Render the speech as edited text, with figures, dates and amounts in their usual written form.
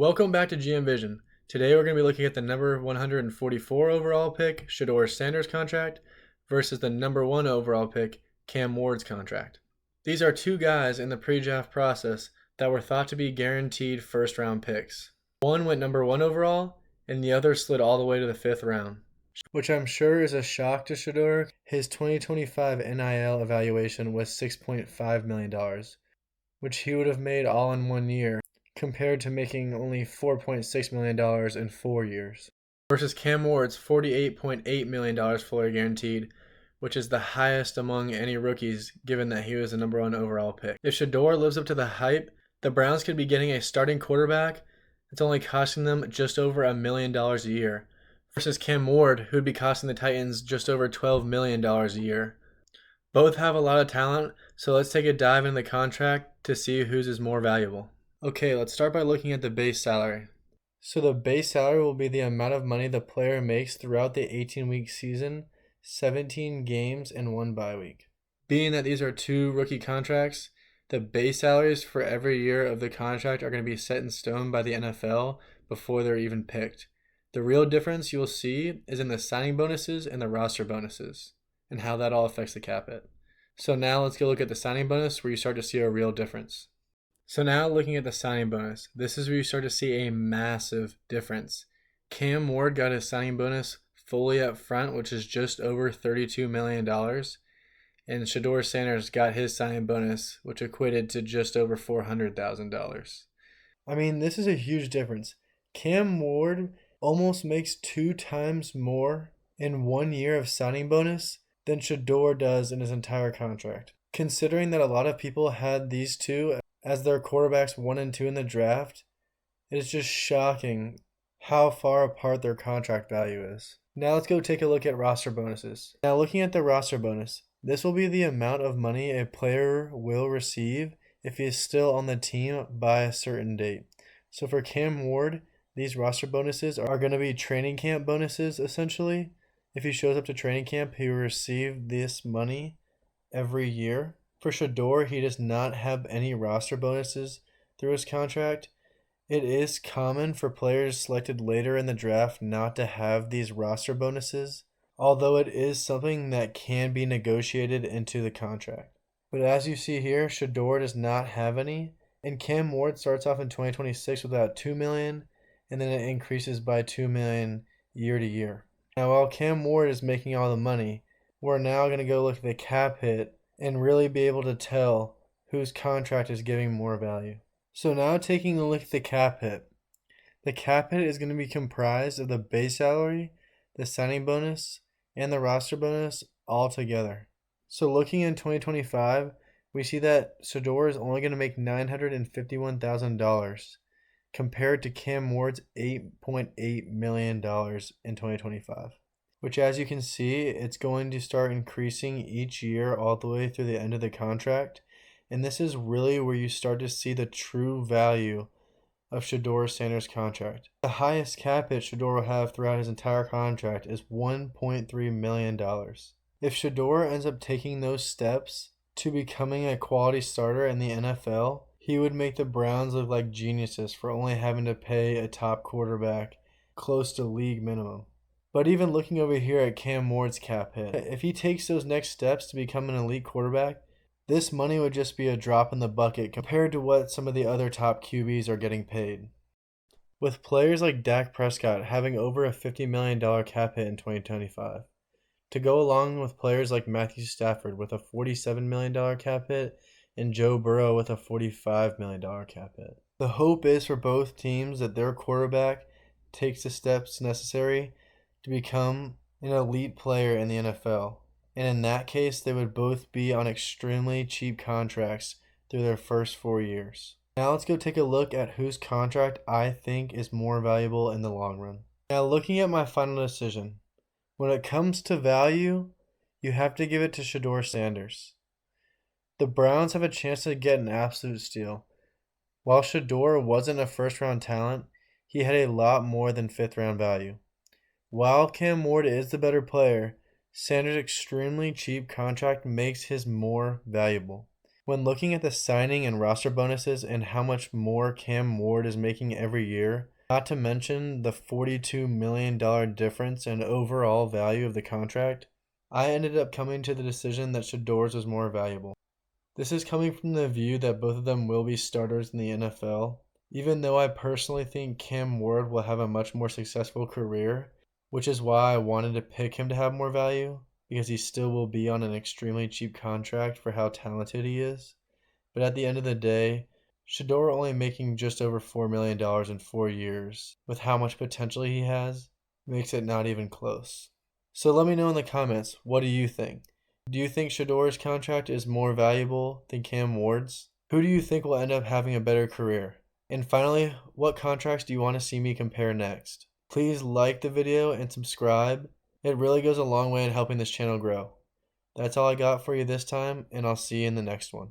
Welcome back to GM Vision. Today we're going to be looking at the number 144 overall pick, Shedeur Sanders contract, versus the number 1 overall pick, Cam Ward's contract. These are two guys in the pre-draft process that were thought to be guaranteed first-round picks. One went number 1 overall, and the other slid all the way to the 5th round, which I'm sure is a shock to Shedeur. His 2025 NIL evaluation was $6.5 million, which he would have made all in 1 year, compared to making only $4.6 million in 4 years, versus Cam Ward's $48.8 million fully guaranteed, which is the highest among any rookies given that he was the number 1 overall pick. If Shedeur lives up to the hype, the Browns could be getting a starting quarterback that's only costing them just over $1 million a year, versus Cam Ward, who would be costing the Titans just over $12 million a year. Both have a lot of talent, so let's take a dive into the contract to see whose is more valuable. Okay, let's start by looking at the base salary. So the base salary will be the amount of money the player makes throughout the 18-week season, 17 games, and 1 bye week. Being that these are 2 rookie contracts, the base salaries for every year of the contract are going to be set in stone by the NFL before they're even picked. The real difference you'll see is in the signing bonuses and the roster bonuses, and how that all affects the cap hit. So now let's go look at the signing bonus where you start to see a real difference. So now looking at the signing bonus, this is where you start to see a massive difference. Cam Ward got his signing bonus fully up front, which is just over $32 million. And Shedeur Sanders got his signing bonus, which equated to just over $400,000. I mean, this is a huge difference. Cam Ward almost makes 2 times more in 1 year of signing bonus than Shedeur does in his entire contract. Considering that a lot of people had these two as their quarterbacks 1 and 2 in the draft, it is just shocking how far apart their contract value is. Now let's go take a look at roster bonuses. Now looking at the roster bonus, this will be the amount of money a player will receive if he is still on the team by a certain date. So for Cam Ward, these roster bonuses are going to be training camp bonuses essentially. If he shows up to training camp, he will receive this money every year. For Shedeur, he does not have any roster bonuses through his contract. It is common for players selected later in the draft not to have these roster bonuses, although it is something that can be negotiated into the contract. But as you see here, Shedeur does not have any, and Cam Ward starts off in 2026 with about $2 million, and then it increases by $2 million year to year. Now, while Cam Ward is making all the money, we're now going to go look at the cap hit and really be able to tell whose contract is giving more value. So now taking a look at the cap hit. The cap hit is going to be comprised of the base salary, the signing bonus, and the roster bonus all together. So looking in 2025, we see that Shedeur is only going to make $951,000 compared to Cam Ward's $8.8 million in 2025. Which, as you can see, it's going to start increasing each year all the way through the end of the contract. And this is really where you start to see the true value of Shedeur Sanders' contract. The highest cap hit Shedeur will have throughout his entire contract is $1.3 million. If Shedeur ends up taking those steps to becoming a quality starter in the NFL, he would make the Browns look like geniuses for only having to pay a top quarterback close to league minimum. But even looking over here at Cam Ward's cap hit, if he takes those next steps to become an elite quarterback, this money would just be a drop in the bucket compared to what some of the other top QBs are getting paid. With players like Dak Prescott having over a $50 million cap hit in 2025, to go along with players like Matthew Stafford with a $47 million cap hit and Joe Burrow with a $45 million cap hit. The hope is for both teams that their quarterback takes the steps necessary to become an elite player in the NFL. And in that case, they would both be on extremely cheap contracts through their first 4 years. Now let's go take a look at whose contract I think is more valuable in the long run. Now looking at my final decision, when it comes to value, you have to give it to Shedeur Sanders. The Browns have a chance to get an absolute steal. While Shedeur wasn't a first-round talent, he had a lot more than 5th-round value. While Cam Ward is the better player, Sanders' extremely cheap contract makes his more valuable. When looking at the signing and roster bonuses and how much more Cam Ward is making every year, not to mention the $42 million difference in overall value of the contract, I ended up coming to the decision that Shedeur's was more valuable. This is coming from the view that both of them will be starters in the NFL, even though I personally think Cam Ward will have a much more successful career, which is why I wanted to pick him to have more value, because he still will be on an extremely cheap contract for how talented he is. But at the end of the day, Shedeur only making just over $4 million in 4 years, with how much potential he has, makes it not even close. So let me know in the comments, what do you think? Do you think Shedeur's contract is more valuable than Cam Ward's? Who do you think will end up having a better career? And finally, what contracts do you want to see me compare next? Please like the video and subscribe. It really goes a long way in helping this channel grow. That's all I got for you this time, and I'll see you in the next one.